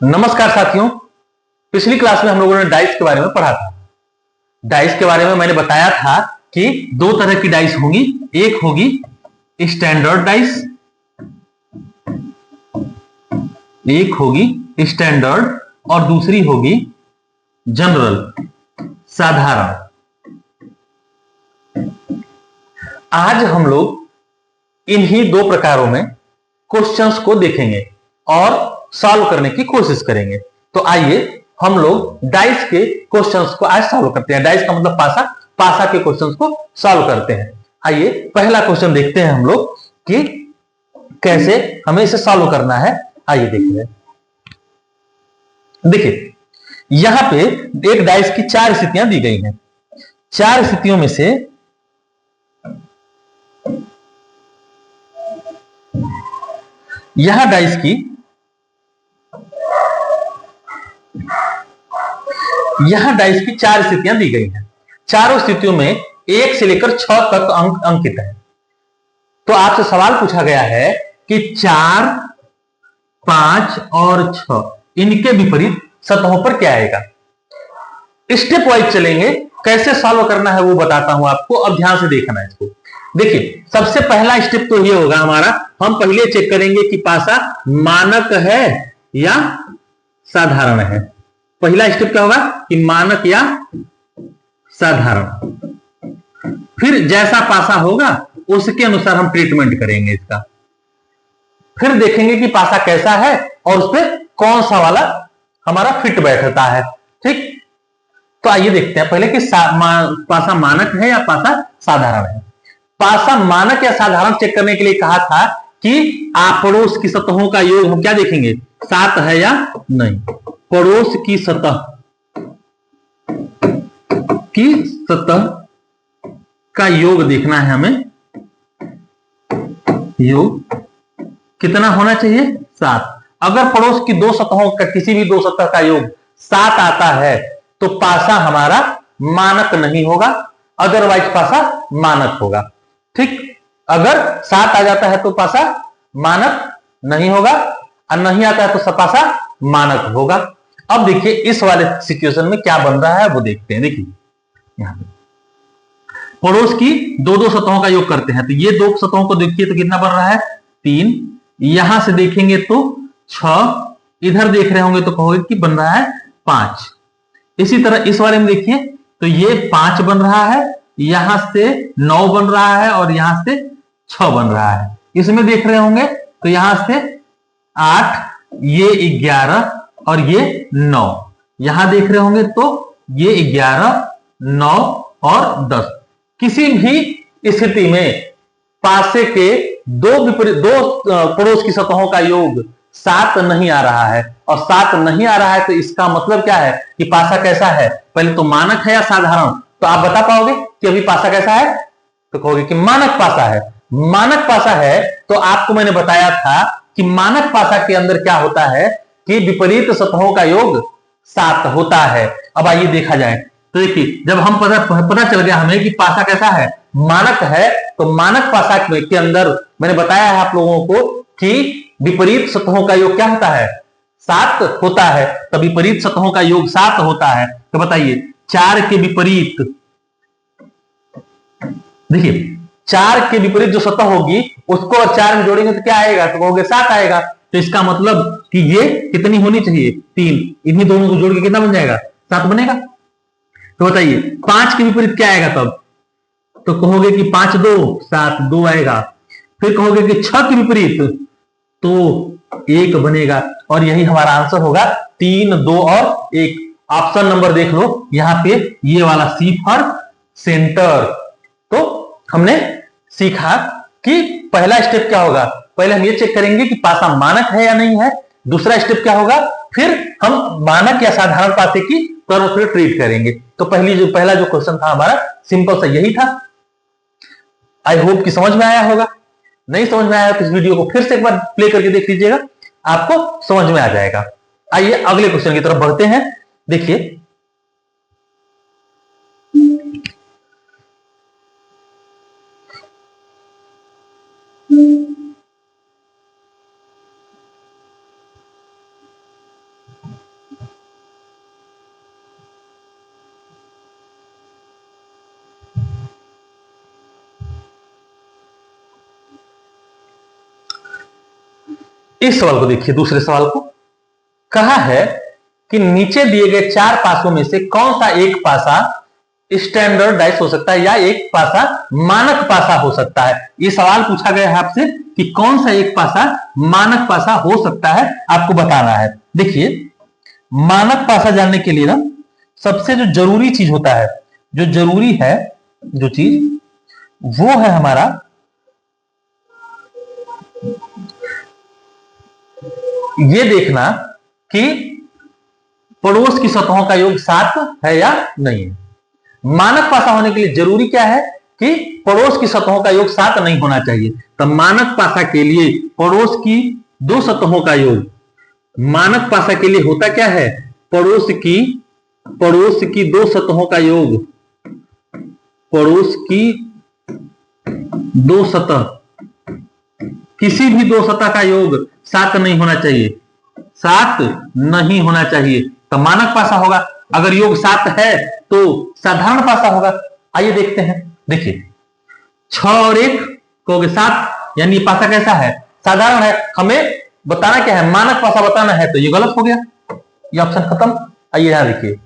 नमस्कार साथियों। पिछली क्लास में हम लोगों ने डाइस के बारे में पढ़ा था। डाइस के बारे में मैंने बताया था कि दो तरह की डाइस होंगी। एक होगी स्टैंडर्ड डाइस, एक होगी स्टैंडर्ड और दूसरी होगी जनरल, साधारण। आज हम लोग इन्हीं दो प्रकारों में क्वेश्चंस को देखेंगे और सॉल्व करने की कोशिश करेंगे। तो आइए हम लोग डाइस के क्वेश्चंस को आज सॉल्व करते हैं। डाइस का मतलब पासा, पासा के क्वेश्चंस को सॉल्व करते हैं। आइए पहला क्वेश्चन देखते हैं हम लोग कि कैसे हमें इसे सॉल्व करना है। आइए देखते हैं। देखिए यहां पे एक डाइस की चार स्थितियां दी गई हैं। चार स्थितियों में से यहां डाइस की चार स्थितियां दी गई हैं। चारों स्थितियों में 1 से लेकर 6 तक अंक अंकित है। तो आपसे सवाल पूछा गया है कि 4, 5 और 6 इनके विपरीत सतहों पर क्या आएगा। स्टेप वाइज चलेंगे, कैसे सॉल्व करना है वो बताता हूं आपको। अब ध्यान से देखना है इसको। देखिए सबसे पहला स्टेप तो ये होगा हमारा, हम पहले चेक करेंगे कि पासा मानक है या साधारण है। पहला स्टेप क्या होगा कि मानक या साधारण। फिर जैसा पासा होगा उसके अनुसार हम ट्रीटमेंट करेंगे इसका। फिर देखेंगे कि पासा कैसा है और उस पर कौन सा वाला हमारा फिट बैठता है। ठीक, तो आइए देखते हैं पहले कि पासा मानक है या पासा साधारण है। पासा मानक या साधारण चेक करने के लिए कहा था कि पड़ोस की सतहों का योग हम क्या देखेंगे, 7 है या नहीं। पड़ोस की सतह का योग देखना है हमें। योग कितना होना चाहिए, 7। अगर पड़ोस की दो सतहों का किसी भी दो सतह का योग 7 आता है तो पासा हमारा मानक नहीं होगा, अदरवाइज पासा मानक होगा। ठीक, अगर 7 आ जाता है तो पासा मानक नहीं होगा और नहीं आता है तो पासा मानक होगा। अब देखिए इस वाले सिचुएशन में क्या बन रहा है वो देखते हैं। देखिए यहां पे पड़ोस की दो दो सतहों का योग करते हैं तो ये दो सतहों को देखिए तो कितना बन रहा है, 3। यहां से देखेंगे तो 6, इधर देख रहे होंगे तो कहोगे कि बन रहा है 5। इसी तरह इस वाले में देखिए तो ये 5 बन रहा है, यहां से 9 बन रहा है और यहां से 6 बन रहा है। इसमें देख रहे होंगे तो यहां से 8, ये 11 और ये 9। यहां देख रहे होंगे तो ये 11, 9 और 10। किसी भी स्थिति में पासे के दो पड़ोस की सतहों का योग 7 नहीं आ रहा है और 7 नहीं आ रहा है तो इसका मतलब क्या है कि पासा कैसा है। पहले तो मानक है या साधारण, तो आप बता पाओगे कि अभी पासा कैसा है, तो कहोगे कि मानक पासा है। मानक पासा है तो आपको मैंने बताया था कि मानक पासा के अंदर क्या होता है कि विपरीत सतहों का योग 7 होता है। अब आइए देखा जाए तो देखिए जब हम पता चल गया हमें कि पासा कैसा है, मानक है, तो मानक पासा के अंदर मैंने बताया है आप लोगों को कि विपरीत सतहों का योग क्या होता है, 7 होता है। तो विपरीत सतहों का योग 7 होता है। तो बताइए 4 के विपरीत, देखिए 4 के विपरीत जो सतह होगी उसको और 4 में जोड़ेंगे तो क्या आएगा, तो कहोगे 7 आएगा। तो इसका मतलब कि ये कितनी होनी चाहिए, 3। इन्हीं दोनों को जोड़ के कितना बन जाएगा, 7 बनेगा। तो बताइए 5 के विपरीत क्या आएगा तब, तो कहोगे कि 5 2 7, 2 आएगा। फिर कहोगे कि 6 के विपरीत तो 1 बनेगा और यही हमारा आंसर होगा, 3 2 और 1। ऑप्शन नंबर देख लो यहां पे, ये वाला सी फॉर सेंटर। तो हमने सीखा कि पहला स्टेप क्या होगा, पहले हम ये चेक करेंगे कि पासा मानक है या नहीं है। दूसरा स्टेप क्या होगा, फिर हम मानक या साधारण पासे की तरफ से ट्रीट करेंगे। तो पहला जो क्वेश्चन था हमारा सिंपल सा यही था। आई होप कि समझ में आया होगा। नहीं समझ में आया तो इस वीडियो को फिर से एक बार प्ले करके देख लीजिएगा, आपको समझ में आ जाएगा। आइए अगले क्वेश्चन की तरफ बढ़ते हैं। देखिए इस सवाल को देखिए, दूसरे सवाल को कहा है कि नीचे दिए गए 4 पासों में से कौन सा एक पासा स्टैंडर्डाइज हो सकता है या एक पासा मानक पासा हो सकता है। ये सवाल पूछा गया है आपसे कि कौन सा एक पासा मानक पासा हो सकता है, आपको बताना है। देखिए, मानक पासा जानने के लिए ना सबसे जो जरूरी चीज होता है, जो जरूरी है जो चीज, वो है हमारा ये देखना कि पड़ोस की सतहों का योग 7 है या नहीं है। मानक पासा होने के लिए जरूरी क्या है कि पड़ोस की सतहों का योग 7 नहीं होना चाहिए। तो मानक पासा के लिए पड़ोस की 2 सतहों का योग, मानक पासा के लिए होता क्या है, पड़ोस की 2 सतहों का योग, पड़ोस की 2 सतह, किसी भी 2 सतह का योग 7 नहीं होना चाहिए, 7 नहीं होना चाहिए, तो मानक पासा होगा। अगर योग 7 है तो साधारण पासा होगा। आइए देखते हैं। देखिए, 6 और 1 कहोगे 7, यानी ये पासा कैसा है, साधारण है। हमें बताना क्या है, मानक पासा बताना है, तो ये गलत हो गया, ये ऑप्शन खत्म। आइए यहां देखिए,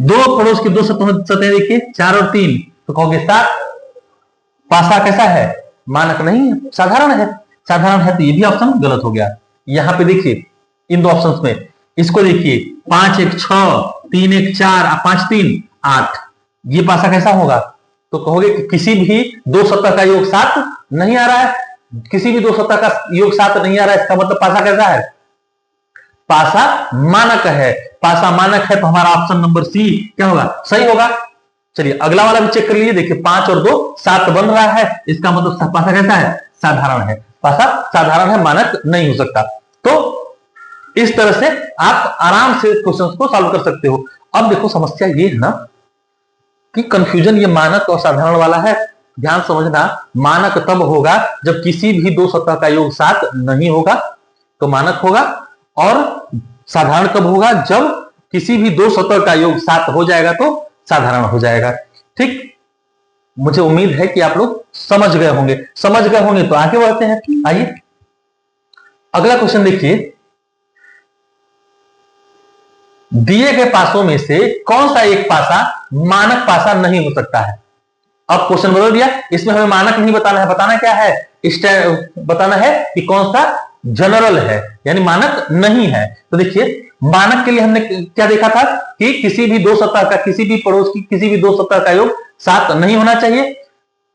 2 पड़ोस की 2 सतहें देखिए, 4 और 3, तो कहोगे 7, पासा कैसा है, मानक नहीं है, साधारण है। साधारण है तो ये भी ऑप्शन गलत हो गया। यहां पे देखिए इन 2 ऑप्शंस में, इसको देखिए 5 1 6, 3 1 4, 5 3 8, ये पासा कैसा होगा, तो कहोगे कि किसी भी 2 सतह का योग 7 नहीं आ रहा है, किसी भी 2 सतह का योग 7 नहीं आ रहा है, इसका मतलब पासा कैसा है, पासा मानक है। पासा मानक है तो हमारा ऑप्शन नंबर सी क्या होगा, सही होगा। चलिए अगला वाला भी चेक कर लीजिए। देखिए 5 और 2 7 बन रहा है, इसका मतलब पासा कैसा है, साधारण है। पासा साधारण है, मानक नहीं हो सकता। तो इस तरह से आप आराम से क्वेश्चंस को सॉल्व कर सकते हो। अब देखो समस्या ये है ना कि कंफ्यूजन ये मानक और साधारण वाला है। ध्यान समझना, मानक तब होगा जब किसी भी 2 सतह का योग 7 नहीं होगा तो मानक होगा, और साधारण कब होगा, जब किसी भी 2 सतह का योग 7 हो जाएगा तो साधारण हो जाएगा। ठीक, मुझे उम्मीद है कि आप लोग समझ गए होंगे। समझ गए होंगे तो आगे बढ़ते हैं। आइए अगला क्वेश्चन देखिए, दिए गए पासों में से कौन सा एक पासा मानक पासा नहीं हो सकता है। अब क्वेश्चन बदल दिया, इसमें हमें मानक नहीं बताना है, बताना क्या है, बताना है कि कौन सा जनरल है, यानी मानक नहीं है। तो देखिए मानक के लिए हमने क्या देखा था कि किसी भी 2 सतह का, किसी भी पड़ोस की किसी भी 2 सतह का योग 7 नहीं होना चाहिए।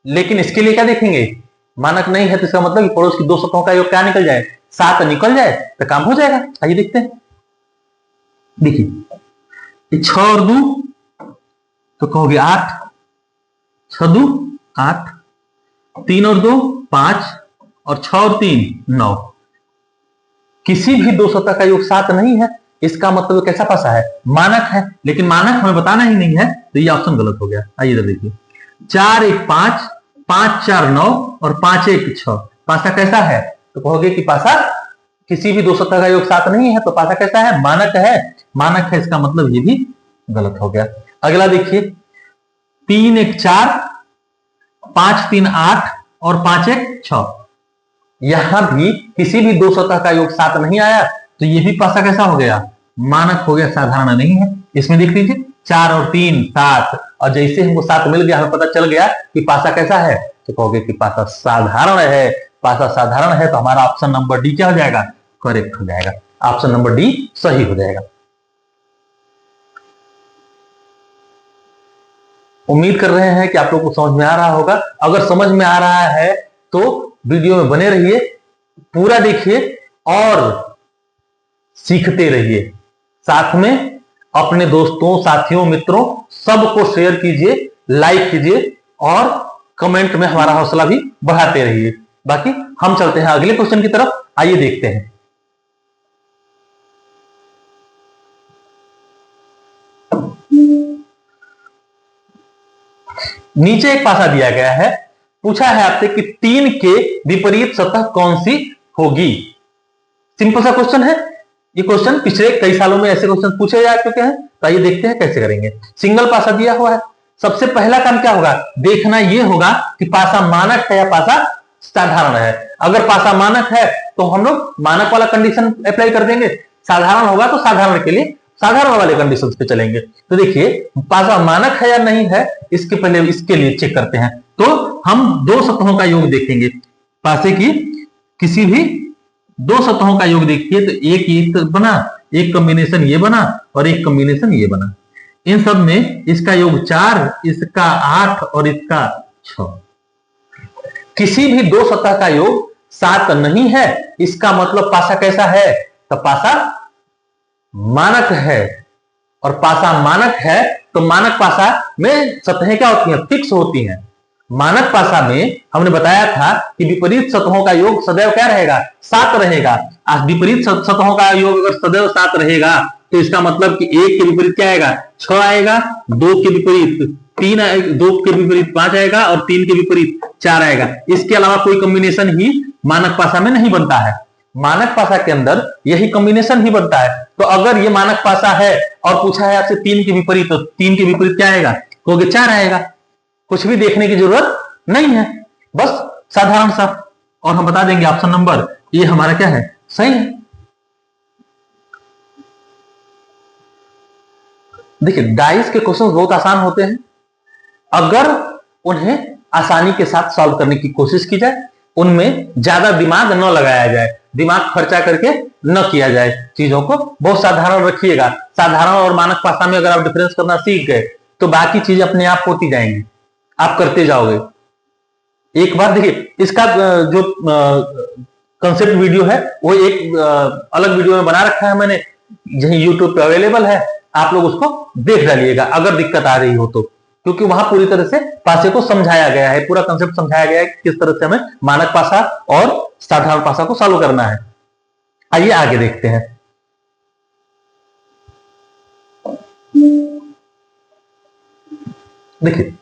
लेकिन इसके लिए क्या देखेंगे, मानक नहीं है तो इसका मतलब कि पड़ोस की 2 सतहों का योग क्या निकल जाए, 7 निकल जाए तो काम हो जाएगा। आइए देखते हैं। देखिए 6 और 2 तो कहोगे 8, 6 2 8, 3 और 2 5, और 6 और 3 9, किसी भी 2 सतह का योग 7 नहीं है, इसका मतलब कैसा पासा है, मानक है। लेकिन मानक हमें बताना ही नहीं है तो ये ऑप्शन गलत हो गया। आइए इधर देखिए, 4 1 5, 5 4 9 और 5 1 6, पासा कैसा है, तो कहोगे कि पासा किसी भी 2 सतह का योग 7 नहीं है, तो पासा कैसा है, मानक है। मानक है, इसका मतलब ये भी गलत हो गया। अगला देखिए, 3 1 4, 5 3 8 और 5 1 6, यहां भी किसी भी 2 सतह का योग 7 नहीं आया, तो ये भी पासा कैसा हो गया, मानक हो गया, साधारण नहीं है। इसमें देख लीजिए 4 और 3 7, और जैसे हमको 7 मिल गया, हमें पता चल गया कि पासा कैसा है, तो कहोगे कि पासा साधारण है। पासा साधारण है तो हमारा ऑप्शन नंबर डी क्या हो जाएगा, करेक्ट हो जाएगा। ऑप्शन नंबर डी सही हो जाएगा। उम्मीद कर रहे हैं कि आप लोग को समझ में आ रहा होगा। अगर समझ में आ रहा है तो वीडियो में बने रहिए, पूरा देखिए और सीखते रहिए। साथ में अपने दोस्तों, साथियों, मित्रों सबको शेयर कीजिए, लाइक कीजिए और कमेंट में हमारा हौसला भी बढ़ाते रहिए। बाकी हम चलते हैं अगले क्वेश्चन की तरफ। आइए देखते हैं। नीचे एक पासा दिया गया है, पूछा है आपसे कि 3 के विपरीत सतह कौन सी होगी। सिंपल सा क्वेश्चन है। ये क्वेश्चन पिछले कई सालों में ऐसे क्वेश्चन पूछे जा चुके हैं, तो आइए देखते हैं कैसे करेंगे। सिंगल पासा दिया हुआ है, सबसे पहला काम क्या होगा, देखना यह होगा कि पासा मानक है या पासा साधारण है। अगर पासा मानक है तो हम लोग मानक वाला कंडीशन अप्लाई कर देंगे, साधारण होगा तो साधारण के लिए साधारण वाले कंडीशन पे चलेंगे। तो देखिए पासा मानक है या नहीं है, इसके पहले इसके लिए चेक करते हैं। तो हम दो सतहों का योग देखेंगे, पासे की किसी भी दो सतहों का योग देखिए तो एक ये बना, एक कॉम्बिनेशन ये बना और एक कॉम्बिनेशन ये बना। इन सब में इसका योग 4, इसका 8 और इसका 6। किसी भी दो सतह का योग 7 नहीं है, इसका मतलब पासा कैसा है? तो पासा मानक है। और पासा मानक है तो मानक पासा में सतहें क्या होती हैं? फिक्स होती हैं। मानक पासा में हमने बताया था कि विपरीत सतहों का योग सदैव क्या रहेगा? 7 रहेगा। विपरीत सतहों का योग अगर सदैव 7 रहेगा तो इसका मतलब कि 1 के विपरीत क्या आएगा? 6 आएगा, 2 के विपरीत 3 आएगा, 2 के विपरीत 5 आएगा और 3 के विपरीत 4 आएगा। इसके अलावा कोई कॉम्बिनेशन ही मानक पासा में नहीं बनता है। मानक पासा के अंदर यही कॉम्बिनेशन ही बनता है। तो अगर ये मानक पासा है और पूछा है आपसे 3 के विपरीत, तो 3 के विपरीत क्या आएगा? कहोगे 4 आएगा। कुछ भी देखने की जरूरत नहीं है, बस साधारण सा। और हम बता देंगे ऑप्शन नंबर ये हमारा क्या है? सही है। देखिए डाइस के क्वेश्चन बहुत आसान होते हैं अगर उन्हें आसानी के साथ सॉल्व करने की कोशिश की जाए, उनमें ज्यादा दिमाग न लगाया जाए, दिमाग खर्चा करके न किया जाए। चीजों को बहुत साधारण रखिएगा। साधारण और मानक पासा में अगर आप डिफरेंस करना सीख गए तो बाकी चीज अपने आप होती जाएंगी, आप करते जाओगे। एक बार देखिए इसका जो कंसेप्ट वीडियो है वो एक अलग वीडियो में बना रखा है मैंने, यही यूट्यूब पे अवेलेबल है, आप लोग उसको देख डालिएगा अगर दिक्कत आ रही हो तो, क्योंकि वहां पूरी तरह से पासे को समझाया गया है, पूरा कंसेप्ट समझाया गया है कि किस तरह से हमें मानक पासा और साधारण पासा को सॉल्व करना है। आइए आगे देखते हैं। देखिए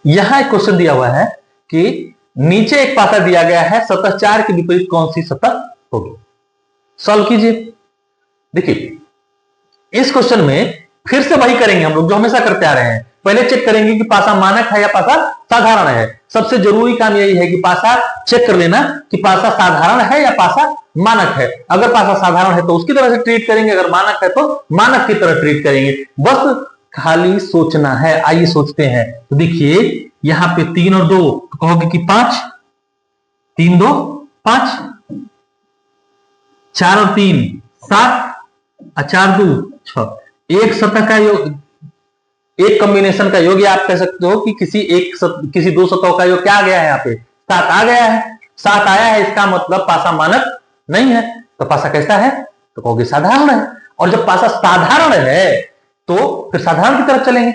यहां एक क्वेश्चन दिया हुआ है कि नीचे एक पासा दिया गया है, सतह 4 के विपरीत कौन सी सतह होगी? सॉल्व कीजिए। देखिए इस क्वेश्चन में फिर से वही करेंगे हम लोग जो हमेशा करते आ रहे हैं। पहले चेक करेंगे कि पासा मानक है या पासा साधारण है। सबसे जरूरी काम यही है कि पासा चेक कर लेना कि पासा साधारण है या पासा मानक है। अगर पासा साधारण है तो उसकी तरह से ट्रीट करेंगे, अगर मानक है तो मानक की तरह ट्रीट करेंगे। बस खाली सोचना है। आइए सोचते हैं। तो देखिए यहां पे 3 और 2 तो कहोगे कि 5, 3 2 5, 4 और 3 7, 4 2 6। एक सतह का योग, एक कॉम्बिनेशन का योग, आप कह सकते हो कि किसी दो सतहों का योग क्या आ गया है? यहाँ पे 7 आ गया है। 7 आया है, इसका मतलब पासा मानक नहीं है। तो पासा कैसा है? तो कहोगे साधारण है। और जब पासा साधारण है तो फिर साधारण की तरफ चलेंगे।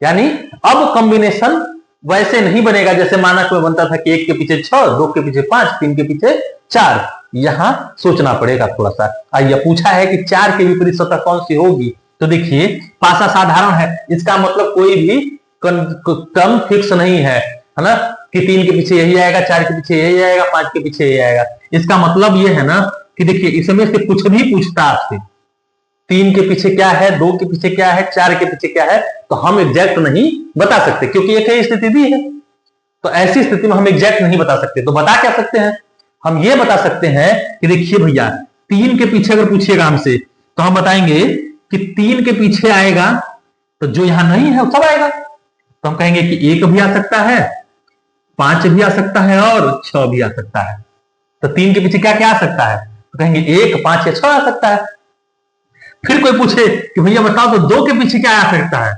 यानी अब कॉम्बिनेशन वैसे नहीं बनेगा जैसे मानक में बनता था कि 1 के पीछे 6, 2 के पीछे 5, 3 के पीछे 4। यहां सोचना पड़ेगा थोड़ा सा। आइए पूछा है कि 4 के विपरीत सतह कौन सी होगी? तो देखिए पासा साधारण है, इसका मतलब कोई भी क्रम फिक्स नहीं है ना, कि 3 के पीछे यही आएगा, 4 के पीछे यही आएगा, 5 के पीछे यही आएगा। इसका मतलब ये है ना कि देखिए इसमें से कुछ भी पूछता आपसे, 3 के पीछे क्या है, 2 के पीछे क्या है, 4 के पीछे क्या है, तो हम एग्जैक्ट नहीं बता सकते क्योंकि एक ही स्थिति भी है। तो ऐसी स्थिति में हम एग्जैक्ट नहीं बता सकते। तो बता क्या सकते हैं? हम ये बता सकते हैं कि देखिए भैया 3 के पीछे अगर पूछिएगा हमसे तो हम बताएंगे कि 3 के पीछे आएगा तो जो यहां नहीं है वो सब आएगा। तो हम कहेंगे कि 1 भी आ सकता है, 5 भी आ सकता है और 6 भी आ सकता है। तो 3 के पीछे क्या क्या आ सकता है? तो कहेंगे 1, 5 या 6 आ सकता है। फिर कोई पूछे कि भैया बताओ तो 2 के पीछे क्या आ सकता है?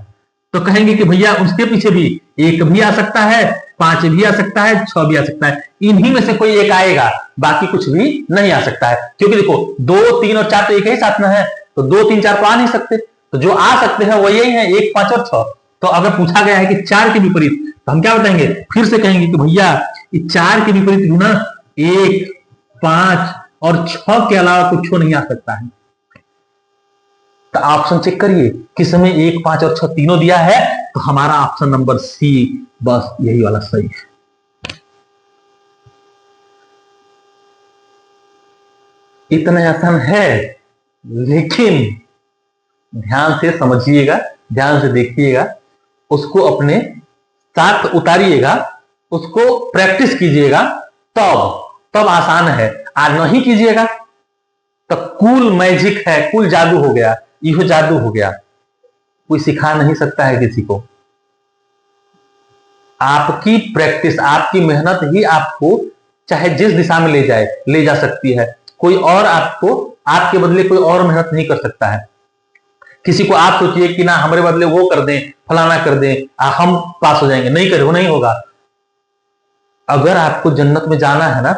तो कहेंगे कि भैया उसके पीछे भी 1 भी आ सकता है, 5 भी आ सकता है, 6 भी आ सकता है। इन्हीं में से कोई एक आएगा, बाकी कुछ भी नहीं आ सकता है। क्योंकि देखो 2, 3 और 4 तो एक ही साथ में है, तो 2, 3, 4 तो आ नहीं सकते। तो जो आ सकते हैं वो यही है 1, 5 और 6। तो अगर पूछा गया है कि 4 के विपरीत तो हम क्या बताएंगे? फिर से कहेंगे कि भैया 4 के विपरीत गुना 1, 5 और 6 के अलावा कुछ नहीं आ सकता है। तो ऑप्शन चेक करिए किसमें 1, 5 और 6 तीनों दिया है, तो हमारा ऑप्शन नंबर सी बस यही वाला सही है। इतना आसान है, लेकिन ध्यान से समझिएगा, ध्यान से देखिएगा, उसको अपने साथ उतारिएगा, उसको प्रैक्टिस कीजिएगा, तब तब आसान है, आज नहीं कीजिएगा तो कूल मैजिक है, कूल जादू हो गया, यह जादू हो गया, कोई सिखा नहीं सकता है किसी को। आपकी प्रैक्टिस, आपकी मेहनत ही आपको चाहे जिस दिशा में ले जा सकती है। कोई और आपको, आपके बदले कोई और मेहनत नहीं कर सकता है। किसी को आप सोचिए कि ना हमारे बदले वो कर दें, फलाना कर दें, हम पास हो जाएंगे, नहीं करे, वो नहीं होगा। अगर आपको जन्नत में जाना है ना,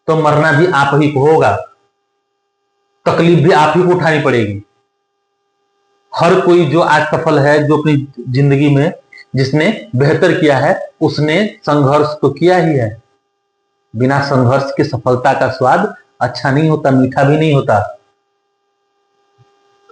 तो मरना भी आप ही को होगा, तकलीफ भी आप ही को उठानी पड़ेगी। हर कोई जो आज सफल है, जो अपनी जिंदगी में जिसने बेहतर किया है, उसने संघर्ष तो किया ही है। बिना संघर्ष के सफलता का स्वाद अच्छा नहीं होता, मीठा भी नहीं होता।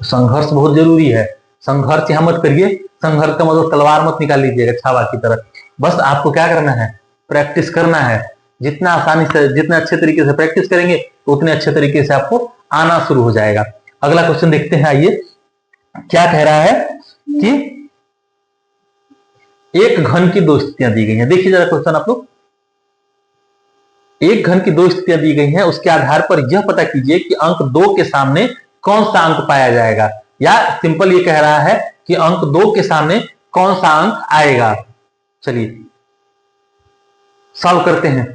संघर्ष बहुत जरूरी है। संघर्ष यहां मत करिए, संघर्ष का मतलब तलवार मत निकाल लीजिएगा छावा की तरह। बस आपको क्या करना है, प्रैक्टिस करना है। जितना आसानी से, जितना अच्छे तरीके से प्रैक्टिस करेंगे, तो उतने अच्छे तरीके से आपको आना शुरू हो जाएगा। अगला क्वेश्चन देखते हैं, आइए क्या कह रहा है कि एक घन की दो स्थितियां दी गई हैं। देखिए जरा क्वेश्चन आप लोग, एक घन की दो स्थितियां दी गई हैं, उसके आधार पर यह पता कीजिए कि अंक 2 के सामने कौन सा अंक पाया जाएगा। या सिंपल ये कह रहा है कि अंक 2 के सामने कौन सा अंक आएगा। चलिए सॉल्व करते हैं,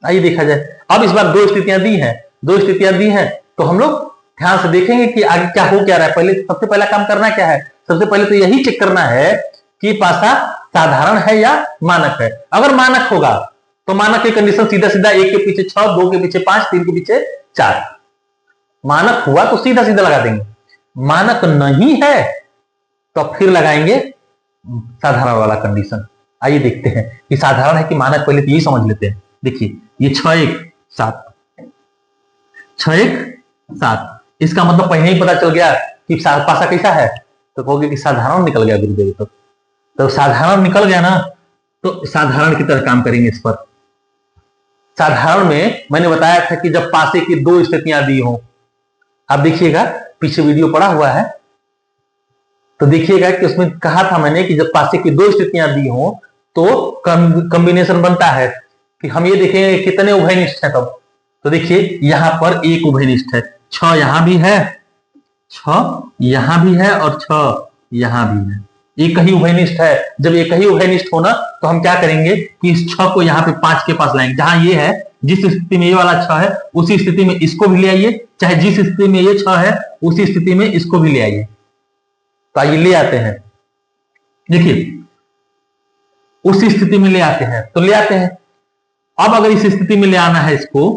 आइए देखा जाए। अब इस बार दो स्थितियां दी हैं, दो स्थितियां दी हैं, तो हम लोग ध्यान से देखेंगे कि आगे क्या हो क्या रहा है। पहले सबसे पहला काम करना क्या है, सबसे पहले तो यही चेक करना है कि पासा साधारण है या मानक है। अगर मानक होगा तो मानक की कंडीशन सीधा सीधा 1 के पीछे 6, 2 के पीछे 5, 3 के पीछे 4। मानक हुआ तो सीधा सीधा लगा देंगे। मानक नहीं है तो फिर लगाएंगे साधारण वाला कंडीशन। आइए देखते हैं कि साधारण है कि मानक, पहले तो यही समझ लेते हैं। देखिए ये 6 1 7, 6 1 7, इसका मतलब पहले ही पता चल गया कि पासा कैसा है, तो कहोगे कि साधारण निकल गया गुरुदेव। तो साधारण निकल गया ना, तो साधारण की तरह काम करेंगे इस पर। साधारण में मैंने बताया था कि जब पासे की दो स्थितियां दी हो, आप देखिएगा पीछे वीडियो पड़ा हुआ है, तो देखिएगा कि उसमें कहा था मैंने कि जब पासे की दो स्थितियां दी हो तो कॉम्बिनेशन बनता है कि हम ये देखेंगे कितने उभयनिष्ठ है तब। तो देखिए यहां पर एक उभयनिष्ठ है, 6 यहां भी है, 6 यहां भी है और 6 यहां भी है, एक ही उभयनिष्ठ है। जब एक ही उभयनिष्ठ होना तो हम क्या करेंगे कि इस 6 को यहाँ पे 5 के पास लाएंगे। जहां ये है, जिस स्थिति में ये वाला 6 है, उसी स्थिति में इसको भी ले आइए, चाहे जिस स्थिति में ये 6 है उसी स्थिति में इसको भी ले आइए। तो आइए ले आते हैं, देखिए उसी स्थिति में ले आते हैं, तो ले आते हैं। अब अगर इस स्थिति में ले आना है इसको,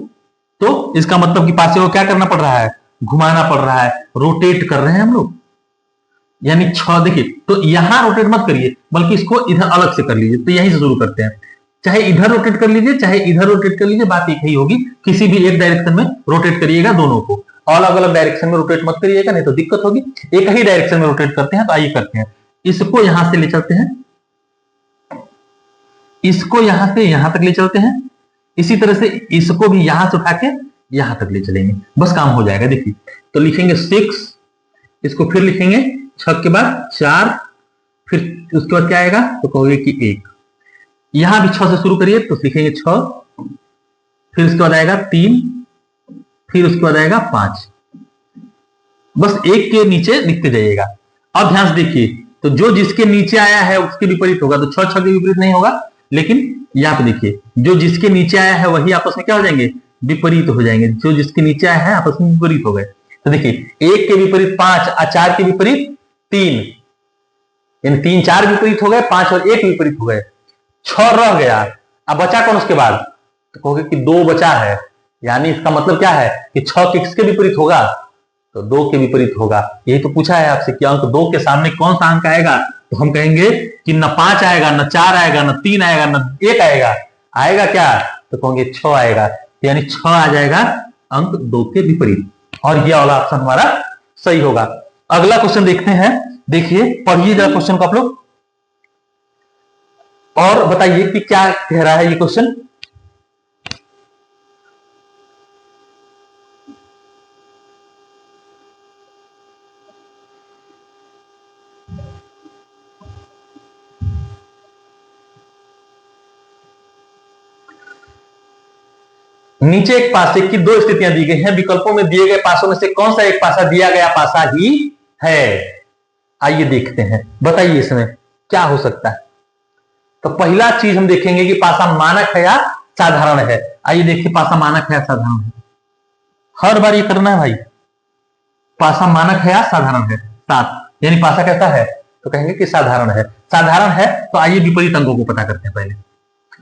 तो इसका मतलब कि पासे को क्या करना पड़ रहा है, घुमाना पड़ रहा है, रोटेट कर रहे हैं हम लोग। यानी 6 देखिए, तो यहां रोटेट मत करिए, बल्कि इसको इधर अलग से कर लीजिए। तो यहीं से शुरू करते हैं, चाहे इधर रोटेट कर लीजिए चाहे इधर रोटेट कर लीजिए, बात एक ही होगी। किसी भी एक डायरेक्शन में रोटेट करिएगा, दोनों को अलग अलग डायरेक्शन में रोटेट मत करिएगा, नहीं तो दिक्कत होगी। एक ही डायरेक्शन में रोटेट करते हैं, तो आइए करते हैं। इसको यहां से ले चलते हैं, इसको यहां से यहां तक ले चलते हैं, इसी तरह से इसको भी यहां से उठा के यहां तक ले चलेंगे, बस काम हो जाएगा। देखिए तो लिखेंगे 6, इसको फिर लिखेंगे 6 के बाद 4, फिर उसके बाद क्या आएगा, तो कहोगे कि 1। यहां भी 6 से शुरू करिए, तो लिखेंगे 6, फिर उसके बाद आएगा 3, फिर उसके बाद आएगा 5। बस 1 के नीचे लिखते जाइएगा। अब ध्यान से देखिए, तो जो जिसके नीचे आया है उसके विपरीत होगा, तो 6 6 के विपरीत नहीं होगा, लेकिन यहां पे देखिए जो जिसके नीचे आया है वही आपस में क्या हो जाएंगे, विपरीत हो जाएंगे। जो जिसके नीचे आया है आपस में विपरीत हो गए। तो देखिए 1 के विपरीत 5 और 4 के विपरीत 3, यानी 3 4 विपरीत हो गए, 5 और 1 विपरीत हो गए, 6 रह गया। अब बचा कौन उसके बाद, तो कहोगे कि 2 बचा है। यानी इसका मतलब क्या है कि 6 किसके विपरीत होगा, तो 2 के विपरीत होगा। यही तो पूछा है आपसे कि अंक 2 के सामने कौन सा अंक आएगा, तो हम कहेंगे कि न 5 आएगा, न 4 आएगा, न 3 आएगा, न 1 आएगा। आएगा क्या, तो कहोगे 6 आएगा, यानी 6 आ जाएगा अंक 2 के विपरीत, और यह वाला ऑप्शन हमारा सही होगा। अगला क्वेश्चन देखते हैं, देखिए पढ़िए जरा क्वेश्चन को आप लोग और बताइए कि क्या कह रहा है ये क्वेश्चन। नीचे एक पासे की दो स्थितियां दी गई हैं, विकल्पों में दिए गए पासों में से कौन सा एक पासा दिया गया पासा ही है। आइए देखते हैं, बताइए इसमें क्या हो सकता है। तो पहला चीज हम देखेंगे कि पासा मानक है या साधारण है। आइए देखिए, पासा मानक है या साधारण है। हर बार ये करना है भाई, पासा मानक है या साधारण है। 7 यानी पासा कैसा है, तो कहेंगे कि साधारण है। साधारण है तो आइए विपरीत अंकों को पता करते हैं। पहले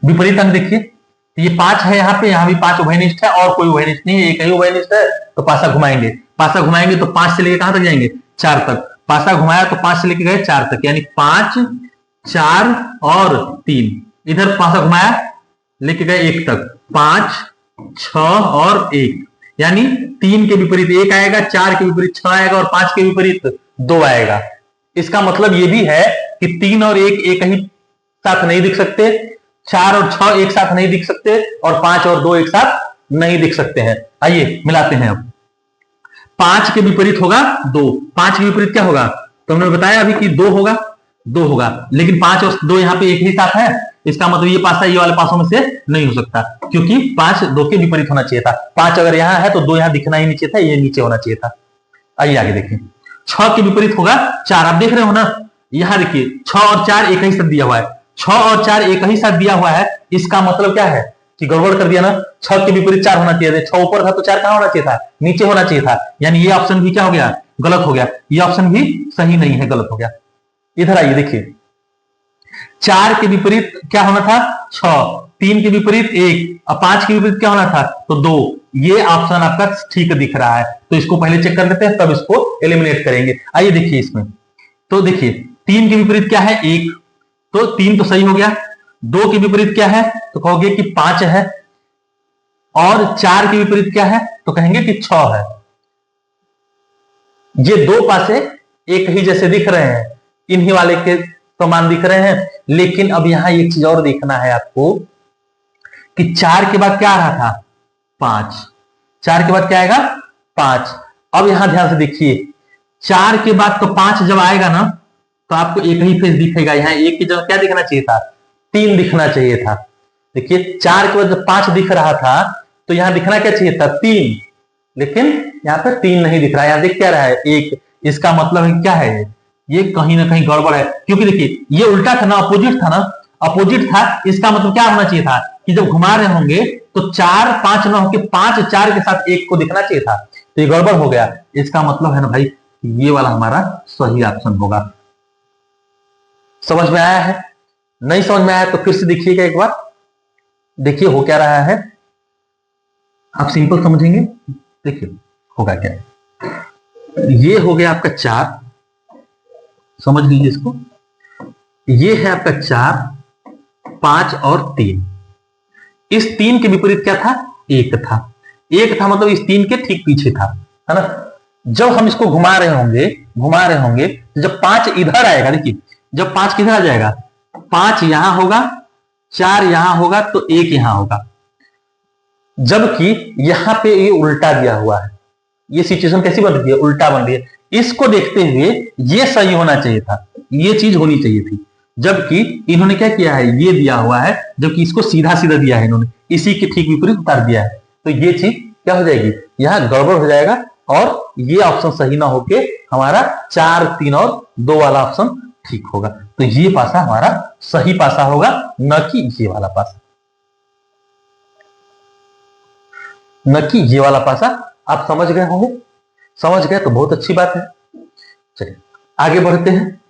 विपरीत अंक देखिए, ये 5 है यहाँ पे, यहाँ भी 5 उभयनिष्ठ है और कोई उभयनिष्ठ नहीं है, एक ही उभयनिष्ठ है। तो पासा घुमाएंगे, पासा घुमाएंगे तो 5 से लेकर कहां तक जाएंगे, 4 तक। पासा घुमाया तो 5 से लेकर गए 4 तक, यानी 5, 4 और 3। इधर पासा घुमाया लेके गए 1 तक, 5, 6 और 1, यानी 3 के विपरीत 1 आएगा, 4 के विपरीत 6 आएगा और 5 के विपरीत 2 आएगा। इसका मतलब यह भी है कि 3 और 1 एक ही साथ नहीं दिख सकते, 4 और 6 एक साथ नहीं दिख सकते और 5 और 2 एक साथ नहीं दिख सकते हैं। आइए मिलाते हैं। अब 5 के विपरीत होगा 2, 5 के विपरीत क्या होगा, तो हमने बताया अभी कि 2 होगा, 2 होगा, लेकिन 5 और 2 यहां पे एक ही साथ है। इसका मतलब ये पासा ये वाले पासों में से नहीं हो सकता, क्योंकि 5 2 के विपरीत होना चाहिए था। 5 अगर यहां है तो 2 यहां दिखना ही नहीं चाहिए था, ये नीचे होना चाहिए था। आइए आगे देखिए, 6 के विपरीत होगा 4। आप देख रहे हो ना, यहां देखिए 6 और 4 एक ही साथ दिया हुआ है, 6 और 4 एक ही साथ दिया हुआ है। इसका मतलब क्या है कि गड़बड़ कर दिया ना, 6 के विपरीत 4 होना चाहिए था, 6 ऊपर था तो 4 कहां होना चाहिए था, नीचे होना चाहिए था। यानी ये ऑप्शन भी क्या हो गया, गलत हो गया। ये ऑप्शन भी सही नहीं है, गलत हो गया। इधर आइए देखिए, 4 के विपरीत क्या होना था, 6, 3 के विपरीत 1 और 5 के विपरीत क्या होना था, तो 2। ये ऑप्शन आपका ठीक दिख रहा है, तो इसको पहले चेक कर लेते हैं, तब इसको एलिमिनेट करेंगे। आइए देखिए इसमें, तो देखिए 3 के विपरीत क्या है, 1, तो 3 तो सही हो गया। 2 के विपरीत क्या है, तो कहोगे कि 5 है, और 4 के विपरीत क्या है, तो कहेंगे कि 6 है। ये दो पासे एक ही जैसे दिख रहे हैं, इन्हीं वाले के समान दिख रहे हैं। लेकिन अब यहां एक चीज और देखना है आपको कि 4 के बाद क्या आ रहा था, 5। 4 के बाद क्या आएगा, 5। अब यहां ध्यान से देखिए, 4 के बाद तो 5 जब आएगा ना, तो आपको एक ही फेस दिखेगा। यहां एक की जगह क्या दिखना चाहिए था, 3 दिखना चाहिए था। देखिए 4 के बाद जब 5 दिख रहा था तो यहां दिखना क्या चाहिए था, 3, लेकिन यहां पर 3 नहीं दिख रहा है, यहां दिख क्या रहा है, 1। इसका मतलब है क्या है, ये कहीं ना कहीं गड़बड़ है, क्योंकि देखिए ये उल्टा था ना, अपोजिट था ना, अपोजिट था। इसका मतलब क्या होना चाहिए था कि जब घुमा रहे होंगे तो 4 5 ना होकर 5 4 के साथ 1 को दिखना चाहिए था, तो ये गड़बड़ हो गया। इसका मतलब है ना भाई, ये वाला हमारा सही ऑप्शन होगा। समझ में आया है, नहीं समझ में आया तो फिर से देखिएगा एक बार, देखिए हो क्या रहा है। आप सिंपल समझेंगे, देखिए होगा क्या, ये हो गया आपका 4, समझ लीजिए इसको, ये है आपका 4, 5 और 3। इस 3 के विपरीत क्या था, 1 था। 1 था मतलब इस 3 के ठीक पीछे था, है ना। जब हम इसको घुमा रहे होंगे तो जब 5 इधर आएगा, देखिए जब 5 किधर आ जाएगा, 5 यहां होगा, 4 यहां होगा, तो 1 यहां होगा। जबकि यहां पे ये उल्टा दिया हुआ है, ये सिचुएशन कैसी बन रही है, उल्टा बन रही है। इसको देखते हुए ये सही होना चाहिए था, ये चीज होनी चाहिए थी, जबकि इन्होंने क्या किया है, ये दिया हुआ है, जबकि इसको सीधा सीधा दिया है इन्होंने, इसी के ठीक विपरीत उतार दिया है। तो ये चीज क्या हो जाएगी, यहां गड़बड़ हो जाएगा और ये ऑप्शन सही ना होके हमारा 4 3 और 2 वाला ऑप्शन ठीक होगा। तो ये पासा हमारा सही पासा होगा, न कि ये वाला पासा, न कि ये वाला पासा। आप समझ गए होंगे, समझ गए तो बहुत अच्छी बात है। चलिए आगे बढ़ते हैं,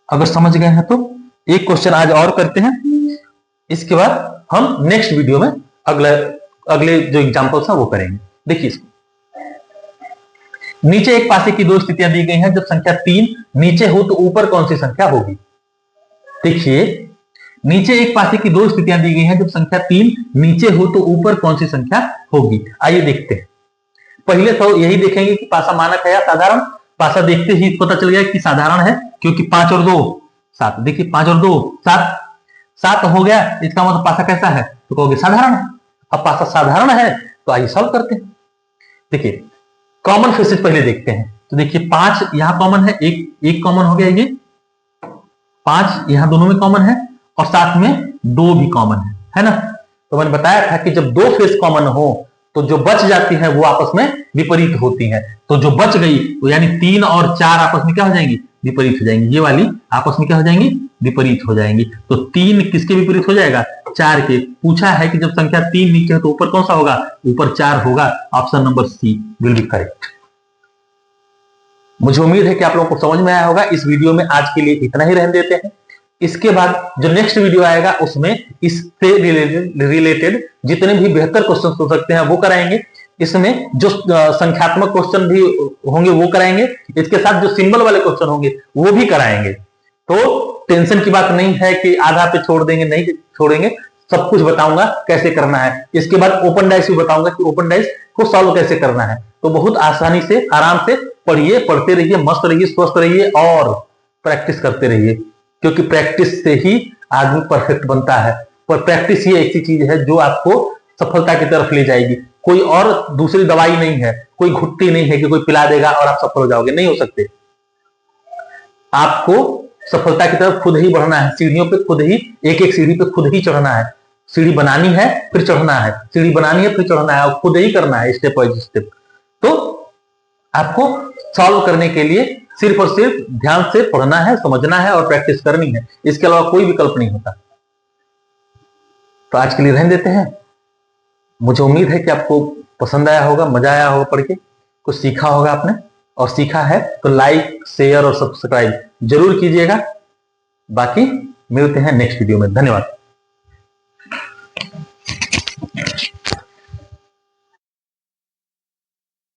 अगर समझ गए हैं तो एक क्वेश्चन आज और करते हैं, इसके बाद हम नेक्स्ट वीडियो में अगले जो एग्जांपल्स हैं वो करेंगे। देखिए इसको, नीचे एक पासे की दो स्थितियां दी गई हैं, जब संख्या 3 नीचे हो तो ऊपर कौन सी संख्या होगी। देखिए नीचे एक पासे की दो स्थितियां दी गई हैं, जब संख्या 3 नीचे हो तो ऊपर कौन सी संख्या होगी। आइए देखते हैं, पहले तो यही देखेंगे कि पासा मानक है या साधारण। पासा देखते ही पता चल गया कि साधारण है, क्योंकि 5 और 2 7। देखिए 5 और 2 7, 7 हो गया, इसका मतलब पासा कैसा है, तो कहोगे साधारण। अब पासा साधारण है तो आइए सॉल्व करते हैं। देखिए कॉमन फेसेस पहले देखते हैं, तो देखिए 5 यहां कॉमन है, एक कॉमन हो गया, ये 5 यहां दोनों में कॉमन है, और साथ में 2 भी कॉमन है ना। तो मैंने बताया था कि जब दो फेस कॉमन हो तो जो बच जाती है वो आपस में विपरीत होती है। तो जो बच गई तो यानी 3 और 4 आपस में क्या हो जाएंगी, विपरीत हो जाएंगी। ये वाली आपस में क्या हो जाएंगी, विपरीत हो जाएंगी। तो 3 किसके विपरीत हो जाएगा, 4 के। पूछा है कि जब संख्या 3 नीचे है तो ऊपर कौन सा होगा, ऊपर 4 होगा। Option number C will be correct. मुझे उम्मीद है कि आप लोगों को समझ में आया होगा। इस वीडियो में आज के लिए इतना ही रहने देते हैं। इसके बाद जो नेक्स्ट वीडियो आएगा उसमें इससे रिलेटेड जितने भी बेहतर क्वेश्चन हो सकते हैं वो कराएंगे। इसमें जो संख्यात्मक क्वेश्चन भी होंगे वो कराएंगे, इसके साथ जो सिंबल वाले क्वेश्चन होंगे वो भी कराएंगे। तो टेंशन की बात नहीं है कि आधा पे छोड़ देंगे, नहीं छोड़ेंगे, सब कुछ बताऊंगा कैसे करना है। इसके बाद ओपन डाइस भी बताऊंगा कि ओपन डाइस को सॉल्व कैसे करना है। तो बहुत आसानी से आराम से पढ़िए, पढ़ते रहिए, मस्त रहिए, स्वस्थ रहिए और प्रैक्टिस करते रहिए, क्योंकि प्रैक्टिस से ही आदमी परफेक्ट बनता है। पर प्रैक्टिस ही ऐसी चीज है जो आपको सफलता की तरफ ले जाएगी। कोई और दूसरी दवाई नहीं है, कोई घुट्टी नहीं है कि कोई पिला देगा और आप सफल हो जाओगे, नहीं हो सकते। आपको सफलता की तरफ खुद ही बढ़ना है, सीढ़ियों पे खुद ही, एक एक सीढ़ी पे खुद ही चढ़ना है। सीढ़ी बनानी है फिर चढ़ना है, सीढ़ी बनानी है फिर चढ़ना है, और खुद ही करना है स्टेप बाय स्टेप। तो आपको सॉल्व करने के लिए सिर्फ और सिर्फ ध्यान से पढ़ना है, समझना है और प्रैक्टिस करनी है। इसके अलावा कोई विकल्प नहीं होता। तो आज के लिए रहने देते हैं। मुझे उम्मीद है कि आपको पसंद आया होगा, मजा आया होगा पढ़ के, कुछ सीखा होगा आपने, और सीखा है तो लाइक, शेयर और सब्सक्राइब जरूर कीजिएगा। बाकी मिलते हैं नेक्स्ट वीडियो में। धन्यवाद।